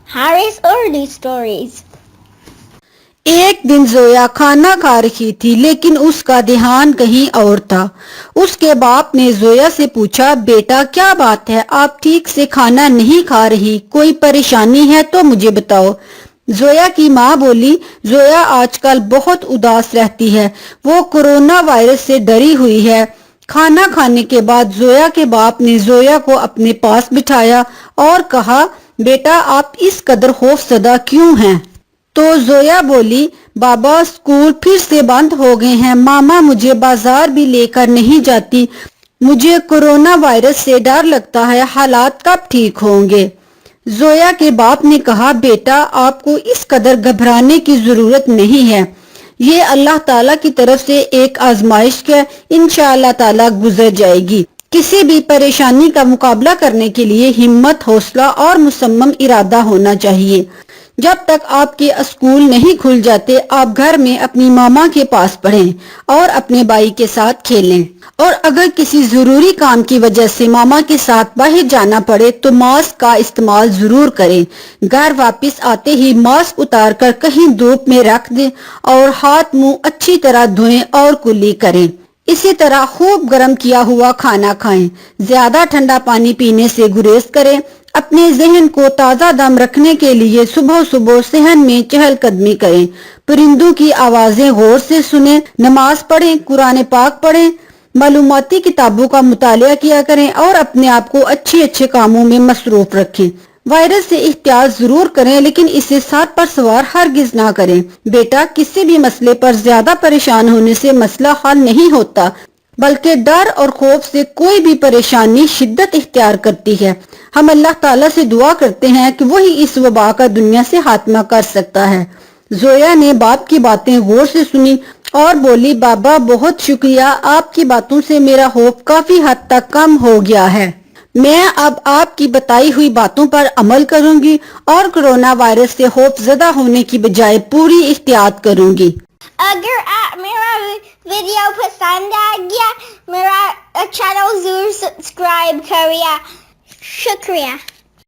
Harris Urdu Stories. ایک دن زویا کھانا کھا رہی تھی لیکن اس کا دھیان کہیں اور تھا۔ اس کے باپ نے زویا سے پوچھا، بیٹا کیا بات ہے، آپ ٹھیک سے کھانا نہیں کھا رہی، کوئی پریشانی ہے تو مجھے بتاؤ۔ زویا کی ماں بولی، زویا آج کل بہت اداس رہتی ہے، وہ کورونا وائرس سے ڈری ہوئی ہے۔ کھانا کھانے کے بعد زویا کے باپ نے زویا کو اپنے پاس بٹھایا اور کہا، بیٹا آپ اس قدر خوف زدہ کیوں ہیں؟ تو زویا بولی، بابا اسکول پھر سے بند ہو گئے ہیں، ماما مجھے بازار بھی لے کر نہیں جاتی، مجھے کورونا وائرس سے ڈر لگتا ہے، حالات کب ٹھیک ہوں گے؟ زویا کے باپ نے کہا، بیٹا آپ کو اس قدر گھبرانے کی ضرورت نہیں ہے، یہ اللہ تعالیٰ کی طرف سے ایک آزمائش ہے، انشاءاللہ تعالیٰ گزر جائے گی۔ کسی بھی پریشانی کا مقابلہ کرنے کے لیے ہمت، حوصلہ اور مصمم ارادہ ہونا چاہیے۔ جب تک آپ کے اسکول نہیں کھل جاتے آپ گھر میں اپنی ماما کے پاس پڑھیں اور اپنے بھائی کے ساتھ کھیلیں، اور اگر کسی ضروری کام کی وجہ سے ماما کے ساتھ باہر جانا پڑے تو ماسک کا استعمال ضرور کریں۔ گھر واپس آتے ہی ماسک اتار کر کہیں دھوپ میں رکھ دیں اور ہاتھ منہ اچھی طرح دھوئیں اور کلی کریں۔ اسی طرح خوب گرم کیا ہوا کھانا کھائیں، زیادہ ٹھنڈا پانی پینے سے گریز کریں۔ اپنے ذہن کو تازہ دم رکھنے کے لیے صبح صبح صحن میں چہل قدمی کریں، پرندوں کی آوازیں غور سے سنیں، نماز پڑھیں، قرآن پاک پڑھیں، معلوماتی کتابوں کا مطالعہ کیا کریں اور اپنے آپ کو اچھے کاموں میں مصروف رکھیں۔ وائرس سے احتیاط ضرور کریں لیکن اسے ساتھ پر سوار ہرگز نہ کریں۔ بیٹا کسی بھی مسئلے پر زیادہ پریشان ہونے سے مسئلہ حل نہیں ہوتا، بلکہ ڈر اور خوف سے کوئی بھی پریشانی شدت اختیار کرتی ہے۔ ہم اللہ تعالیٰ سے دعا کرتے ہیں کہ وہی اس وبا کا دنیا سے خاتمہ کر سکتا ہے۔ زویا نے باپ کی باتیں غور سے سنی اور بولی، بابا بہت شکریہ، آپ کی باتوں سے میرا خوف کافی حد تک کم ہو گیا ہے۔ میں اب آپ کی بتائی ہوئی باتوں پر عمل کروں گی اور کورونا وائرس سے خوف زدہ ہونے کی بجائے پوری احتیاط کروں گی۔ اگر آپ میرا ویڈیو پسند آ گیا میرا چینل ضرور سبسکرائب کریے۔ شکریہ۔